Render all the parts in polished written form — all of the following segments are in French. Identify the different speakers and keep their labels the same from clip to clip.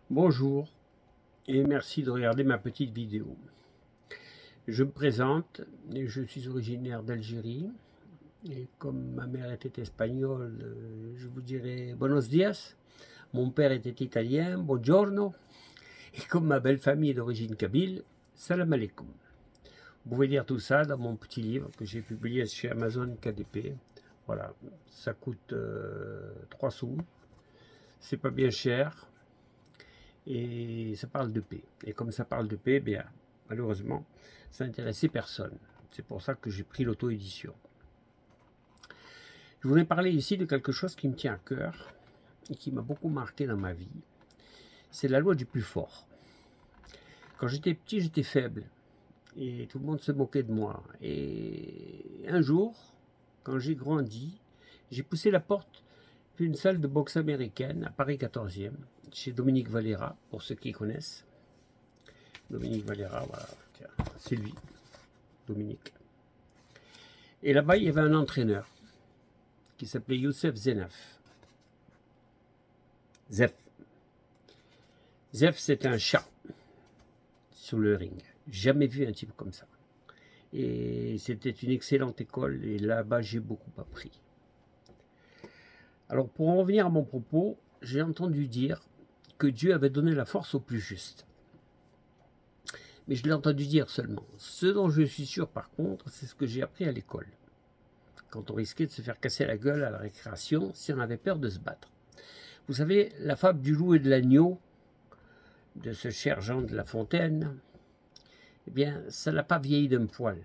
Speaker 1: Bonjour et merci de regarder ma petite vidéo. Je me présente, je suis originaire d'Algérie et comme ma mère était espagnole, je vous dirais buenos dias. Mon père était italien, buongiorno. Et comme ma belle famille est d'origine kabyle, salam alaikum. Vous pouvez lire tout ça dans mon petit livre que j'ai publié chez Amazon KDP. Voilà, ça coûte 3 sous. C'est pas bien cher. Et ça parle de paix. Et comme ça parle de paix, bien, malheureusement, ça n'intéressait personne. C'est pour ça que j'ai pris l'auto-édition. Je voulais parler ici de quelque chose qui me tient à cœur et qui m'a beaucoup marqué dans ma vie. C'est la loi du plus fort. Quand j'étais petit, j'étais faible et tout le monde se moquait de moi. Et un jour, quand j'ai grandi, j'ai poussé la porte d'une salle de boxe américaine à Paris 14e, chez Dominique Valera, pour ceux qui connaissent. Dominique Valera, voilà, c'est lui, Dominique. Et là-bas, il y avait un entraîneur qui s'appelait Youssef Zenef. Zef, c'est un chat sur le ring. Jamais vu un type comme ça. Et c'était une excellente école et là-bas, j'ai beaucoup appris. Alors, pour en revenir à mon propos, j'ai entendu dire que Dieu avait donné la force aux plus justes. Mais je l'ai entendu dire seulement. Ce dont je suis sûr, par contre, c'est ce que j'ai appris à l'école. Quand on risquait de se faire casser la gueule à la récréation si on avait peur de se battre. Vous savez, la fable du loup et de l'agneau, de ce cher Jean de La Fontaine, eh bien, ça n'a pas vieilli d'un poil,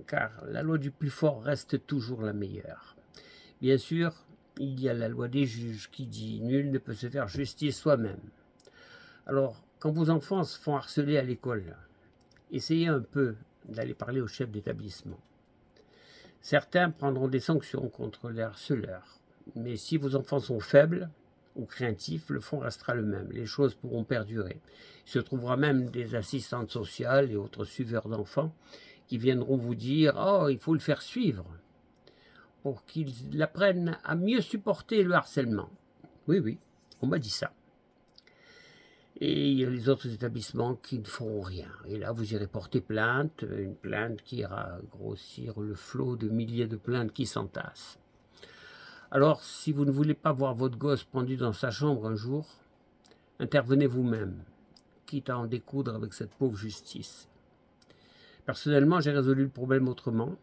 Speaker 1: car la loi du plus fort reste toujours la meilleure. Bien sûr, il y a la loi des juges qui dit « nul ne peut se faire justice soi-même ». Alors, quand vos enfants se font harceler à l'école, essayez un peu d'aller parler au chef d'établissement. Certains prendront des sanctions contre les harceleurs, mais si vos enfants sont faibles ou craintifs, le fond restera le même. Les choses pourront perdurer. Il se trouvera même des assistantes sociales et autres suiveurs d'enfants qui viendront vous dire « Oh, il faut le faire suivre » pour qu'ils apprennent à mieux supporter le harcèlement. Oui, oui, on m'a dit ça. Et il y a les autres établissements qui ne feront rien. Et là, vous irez porter plainte, une plainte qui ira grossir le flot de milliers de plaintes qui s'entassent. Alors, si vous ne voulez pas voir votre gosse pendu dans sa chambre un jour, intervenez vous-même, quitte à en découdre avec cette pauvre justice. Personnellement, j'ai résolu le problème autrement,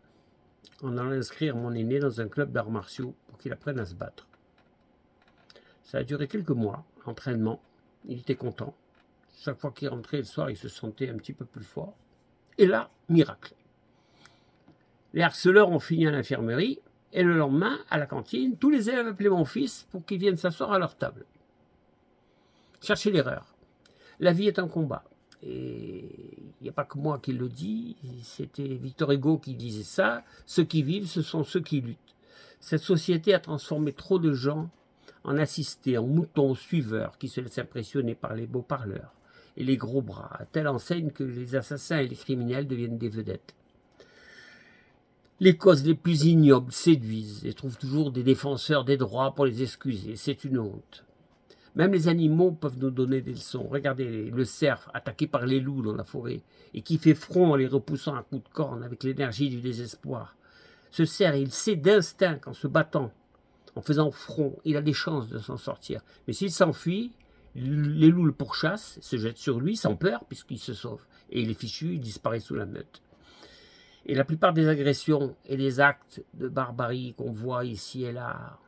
Speaker 1: en allant inscrire mon aîné dans un club d'arts martiaux pour qu'il apprenne à se battre. Ça a duré quelques mois, l'entraînement. Il était content. Chaque fois qu'il rentrait le soir, il se sentait un petit peu plus fort. Et là, miracle. Les harceleurs ont fini à l'infirmerie et le lendemain, à la cantine, tous les élèves appelaient mon fils pour qu'il vienne s'asseoir à leur table. Cherchez l'erreur. La vie est un combat. Et il n'y a pas que moi qui le dis, c'était Victor Hugo qui disait ça. Ceux qui vivent, ce sont ceux qui luttent. Cette société a transformé trop de gens en assistés, en moutons suiveurs qui se laissent impressionner par les beaux parleurs et les gros bras, à telle enseigne que les assassins et les criminels deviennent des vedettes. Les causes les plus ignobles séduisent et trouvent toujours des défenseurs des droits pour les excuser. C'est une honte. Même les animaux peuvent nous donner des leçons. Regardez le cerf attaqué par les loups dans la forêt et qui fait front en les repoussant à coups de corne avec l'énergie du désespoir. Ce cerf, il sait d'instinct qu'en se battant, en faisant front, il a des chances de s'en sortir. Mais s'il s'enfuit, les loups le pourchassent, se jettent sur lui sans peur puisqu'il se sauve. Et il est fichu, il disparaît sous la meute. Et la plupart des agressions et des actes de barbarie qu'on voit ici et là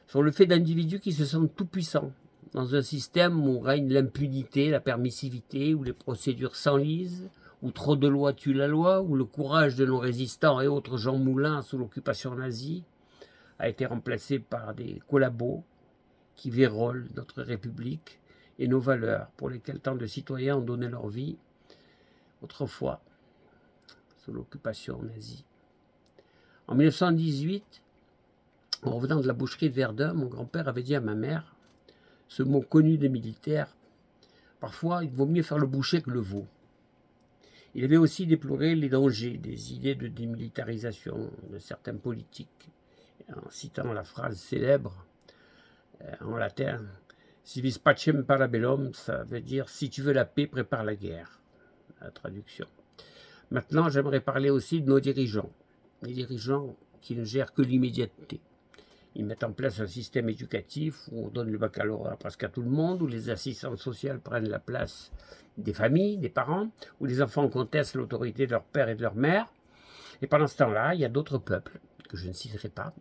Speaker 1: sont le fait d'individus qui se sentent tout-puissants, dans un système où règne l'impunité, la permissivité, où les procédures s'enlisent, où trop de lois tuent la loi, où le courage de nos résistants et autres Jean Moulin sous l'occupation nazie a été remplacé par des collabos qui vérolent notre République et nos valeurs pour lesquelles tant de citoyens ont donné leur vie autrefois sous l'occupation nazie. En 1918, en revenant de la boucherie de Verdun, mon grand-père avait dit à ma mère ce mot connu des militaires: parfois, il vaut mieux faire le boucher que le veau. Il avait aussi déploré les dangers des idées de démilitarisation de certains politiques, en citant la phrase célèbre en latin Si vis pacem para bellum, ça veut dire si tu veux la paix, prépare la guerre. La traduction. Maintenant, j'aimerais parler aussi de nos dirigeants. Les dirigeants qui ne gèrent que l'immédiateté. Ils mettent en place un système éducatif où on donne le baccalauréat presque à tout le monde, où les assistantes sociales prennent la place des familles, des parents, où les enfants contestent l'autorité de leur père et de leur mère. Et pendant ce temps-là, il y a d'autres peuples, que je ne citerai pas,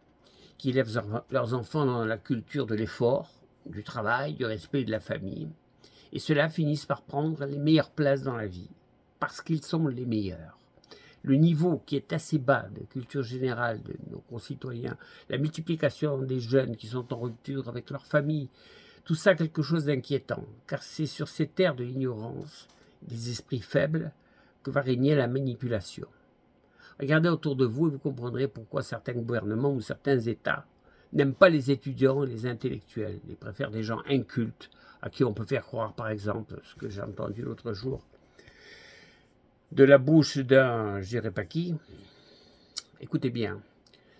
Speaker 1: qui élèvent leurs enfants dans la culture de l'effort, du travail, du respect de la famille. Et ceux-là finissent par prendre les meilleures places dans la vie, parce qu'ils sont les meilleurs. Le niveau qui est assez bas de culture générale de nos concitoyens, la multiplication des jeunes qui sont en rupture avec leur famille, tout ça quelque chose d'inquiétant, car c'est sur ces terres de l'ignorance, des esprits faibles, que va régner la manipulation. Regardez autour de vous et vous comprendrez pourquoi certains gouvernements ou certains États n'aiment pas les étudiants et les intellectuels. Ils préfèrent des gens incultes, à qui on peut faire croire, par exemple, ce que j'ai entendu l'autre jour, de la bouche d'un, je dirais pas qui. Écoutez bien,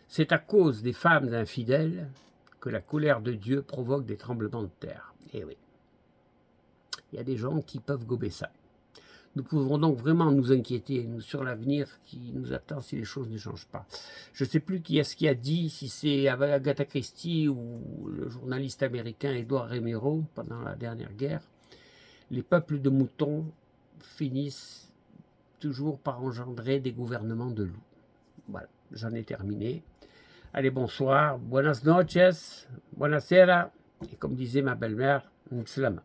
Speaker 1: c'est à cause des femmes infidèles que la colère de Dieu provoque des tremblements de terre. Eh oui, il y a des gens qui peuvent gober ça. Nous pouvons donc vraiment nous inquiéter sur l'avenir qui nous attend si les choses ne changent pas. Je ne sais plus qui est-ce qui a dit, si c'est Agatha Christie ou le journaliste américain Edward Remiro pendant la dernière guerre, les peuples de moutons finissent toujours par engendrer des gouvernements de loups. Voilà, j'en ai terminé. Allez, bonsoir, buenas noches, buonasera, et comme disait ma belle-mère, mslama.